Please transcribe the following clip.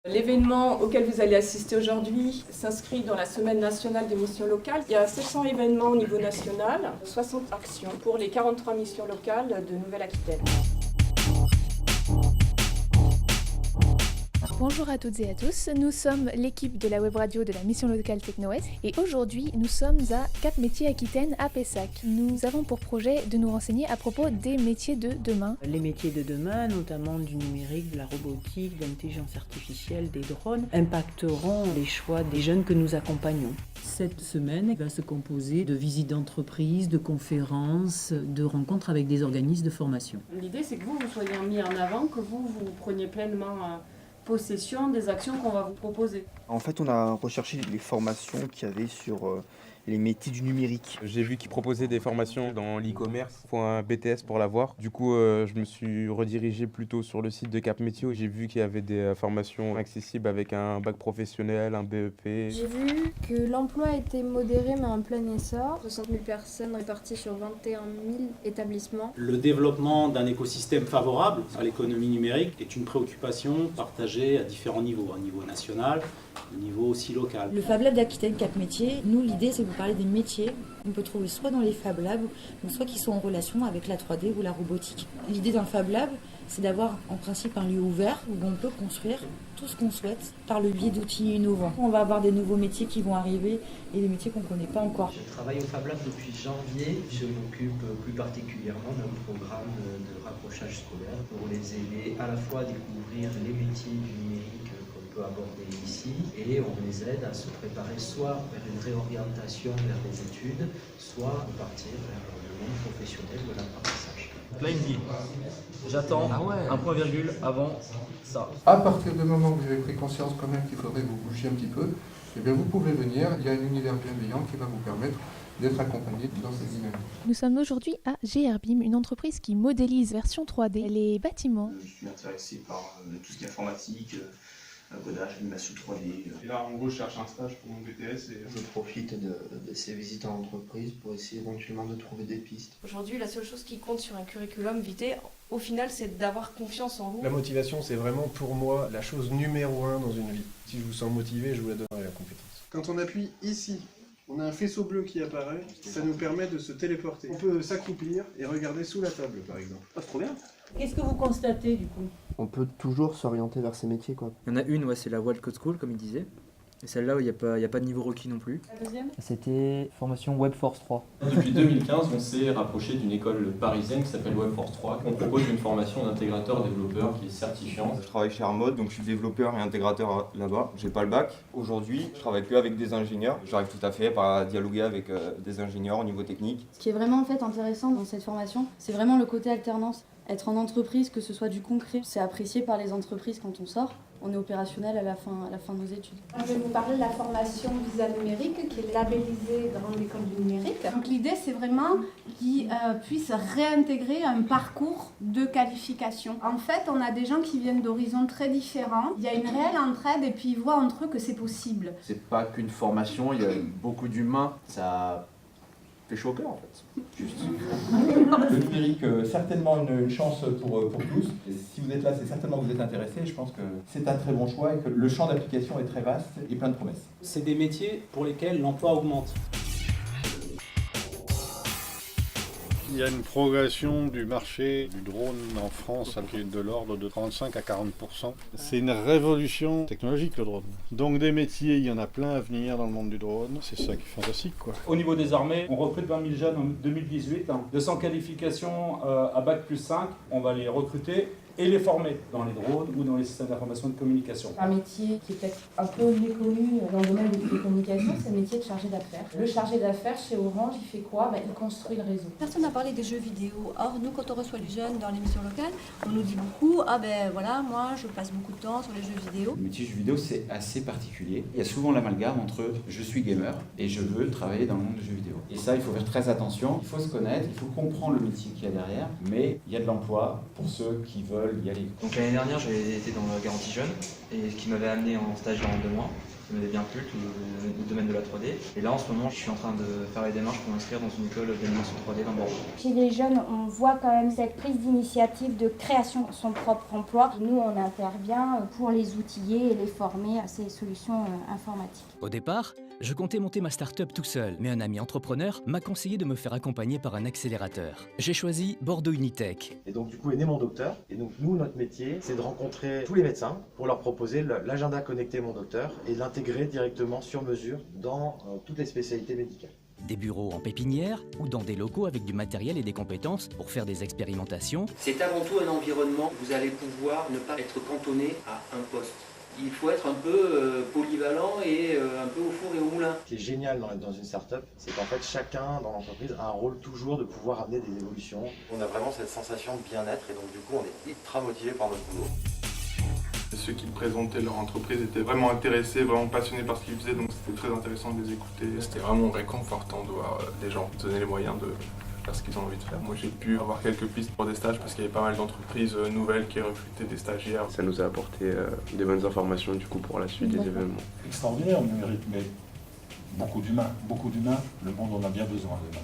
L'événement auquel vous allez assister aujourd'hui s'inscrit dans la Semaine nationale des missions locales. Il y a 700 événements au niveau national, 60 actions pour les 43 missions locales de Nouvelle-Aquitaine. Bonjour à toutes et à tous, nous sommes l'équipe de la web radio de la mission locale Techno-Ouest et aujourd'hui nous sommes à Cap Métiers Aquitaine à Pessac. Nous avons pour projet de nous renseigner à propos des métiers de demain. Les métiers de demain, notamment du numérique, de la robotique, de l'intelligence artificielle, des drones, impacteront les choix des jeunes que nous accompagnons. Cette semaine va se composer de visites d'entreprises, de conférences, de rencontres avec des organismes de formation. L'idée c'est que vous soyez mis en avant, que vous preniez pleinement possession des actions qu'on va vous proposer. En fait, on a recherché les formations qu'il y avait sur les métiers du numérique. J'ai vu qu'ils proposaient des formations dans l'e-commerce. Il faut un BTS pour l'avoir. Du coup, je me suis redirigé plutôt sur le site de Cap Métiers. J'ai vu qu'il y avait des formations accessibles avec un bac professionnel, un BEP. J'ai vu que l'emploi était modéré mais en plein essor. 60 000 personnes réparties sur 21 000 établissements. Le développement d'un écosystème favorable à l'économie numérique est une préoccupation partagée à différents niveaux, au niveau national, au niveau aussi local. Le Fab Lab d'Aquitaine Cap Métiers, nous l'idée c'est de vous parler des métiers qu'on peut trouver soit dans les Fab Labs, ou soit qui sont en relation avec la 3D ou la robotique. L'idée d'un Fab Lab, c'est d'avoir en principe un lieu ouvert où on peut construire tout ce qu'on souhaite par le biais d'outils innovants. On va avoir des nouveaux métiers qui vont arriver et des métiers qu'on ne connaît pas encore. Je travaille au Fab Lab depuis janvier. Je m'occupe plus particulièrement d'un programme de rapprochage scolaire pour les aider à la fois à découvrir les métiers du numérique qu'on peut aborder ici et on les aide à se préparer soit vers une réorientation vers les études, soit à partir vers le monde professionnel de l'apprentissage. Là, il me dit, j'attends un point virgule avant ça. À partir du moment où vous avez pris conscience quand même qu'il faudrait vous bouger un petit peu, eh bien vous pouvez venir, il y a un univers bienveillant qui va vous permettre d'être accompagné dans cette dynamique. Nous sommes aujourd'hui à GRBIM, une entreprise qui modélise version 3D les bâtiments. Je suis intéressé par tout ce qui est informatique, codage, animation 3D. Et là, en gros, je cherche un stage pour mon BTS et je profite de ces visites en entreprise pour essayer éventuellement de trouver des pistes. Aujourd'hui, la seule chose qui compte sur un curriculum vitae, au final, c'est d'avoir confiance en vous. La motivation, c'est vraiment pour moi la chose numéro 1 dans une vie. Si je vous sens motivé, je vous la donnerai la compétence. Quand on appuie ici, on a un faisceau bleu qui apparaît, ça nous permet de se téléporter. On peut s'accroupir et regarder sous la table, par exemple. Ah, c'est trop bien. Qu'est-ce que vous constatez du coup ? On peut toujours s'orienter vers ces métiers, quoi. Il y en a une, c'est la Wild Code School, comme il disait. Et celle-là, il n'y a pas de niveau requis non plus. La deuxième ? C'était formation Webforce 3. Depuis 2015, on s'est rapproché d'une école parisienne qui s'appelle Webforce 3. On propose une formation d'intégrateur-développeur qui est certifiante. Je travaille chez Armode, donc je suis développeur et intégrateur là-bas. J'ai pas le bac. Aujourd'hui, je travaille que avec des ingénieurs. J'arrive tout à fait à dialoguer avec des ingénieurs au niveau technique. Ce qui est vraiment en fait intéressant dans cette formation, c'est vraiment le côté alternance. Être en entreprise, que ce soit du concret, c'est apprécié par les entreprises quand on sort. On est opérationnel à la fin de nos études. Je vais vous parler de la formation Visa numérique qui est labellisée dans l'école du numérique. Donc l'idée c'est vraiment qu'ils puissent réintégrer un parcours de qualification. En fait, on a des gens qui viennent d'horizons très différents. Il y a une réelle entraide et puis ils voient entre eux que c'est possible. C'est pas qu'une formation, il y a beaucoup d'humains. Ça fait chaud au cœur en fait. Juste. Le numérique, certainement une chance pour tous. Et si vous êtes là, c'est certainement que vous êtes intéressé. Je pense que c'est un très bon choix et que le champ d'application est très vaste et plein de promesses. C'est des métiers pour lesquels l'emploi augmente. Il y a une progression du marché du drone en France qui est de l'ordre de 35 à 40%. C'est une révolution technologique le drone. Donc des métiers, il y en a plein à venir dans le monde du drone. C'est ça qui est fantastique, quoi. Au niveau des armées, on recrute 20 000 jeunes en 2018. 200 qualifications à Bac plus 5, on va les recruter et les former dans les drones ou dans les systèmes d'information et de communication. Un métier qui est peut-être un peu méconnu dans le domaine des télécommunications, c'est le métier de chargé d'affaires. Le chargé d'affaires chez Orange, il fait quoi ? Il construit le réseau. Personne n'a parlé des jeux vidéo. Or, nous, quand on reçoit les jeunes dans l'émission locale, on nous dit beaucoup, moi, je passe beaucoup de temps sur les jeux vidéo. Le métier jeu vidéo, c'est assez particulier. Il y a souvent l'amalgame entre je suis gamer et je veux travailler dans le monde du jeu vidéo. Et ça, il faut faire très attention. Il faut se connaître, il faut comprendre le métier qu'il y a derrière, mais il y a de l'emploi pour ceux qui veulent veulent y aller. Donc l'année dernière, j'ai été dans la garantie jeune, et ce qui m'avait amené en stage dans 2 mois. Ça m'avait bien plu, le domaine de la 3D. Et là, en ce moment, je suis en train de faire les démarches pour m'inscrire dans une école d'animation 3D dans Bordeaux. Chez les jeunes, on voit quand même cette prise d'initiative de création de son propre emploi. Nous, on intervient pour les outiller et les former à ces solutions informatiques. Au départ, je comptais monter ma start-up tout seul, mais un ami entrepreneur m'a conseillé de me faire accompagner par un accélérateur. J'ai choisi Bordeaux Unitech. Et donc du coup est né Mon Docteur. Et donc nous, notre métier, c'est de rencontrer tous les médecins pour leur proposer l'agenda connecté Mon Docteur et de l'intégrer directement sur mesure dans toutes les spécialités médicales. Des bureaux en pépinière ou dans des locaux avec du matériel et des compétences pour faire des expérimentations. C'est avant tout un environnement où vous allez pouvoir ne pas être cantonné à un poste. Il faut être un peu polyvalent et un peu au four et au moulin. Ce qui est génial dans une start-up, c'est qu'en fait chacun dans l'entreprise a un rôle toujours de pouvoir amener des évolutions. On a vraiment cette sensation de bien-être et donc du coup on est ultra motivé par notre boulot. Ceux qui présentaient leur entreprise étaient vraiment intéressés, vraiment passionnés par ce qu'ils faisaient, donc c'était très intéressant de les écouter. C'était vraiment réconfortant de voir des gens se donner les moyens de faire ce qu'ils ont envie de faire. Moi j'ai pu avoir quelques pistes pour des stages parce qu'il y avait pas mal d'entreprises nouvelles qui recrutaient des stagiaires. Ça nous a apporté des bonnes informations du coup pour la suite des événements. Extraordinaire le numérique, mais beaucoup d'humains, le monde en a bien besoin demain.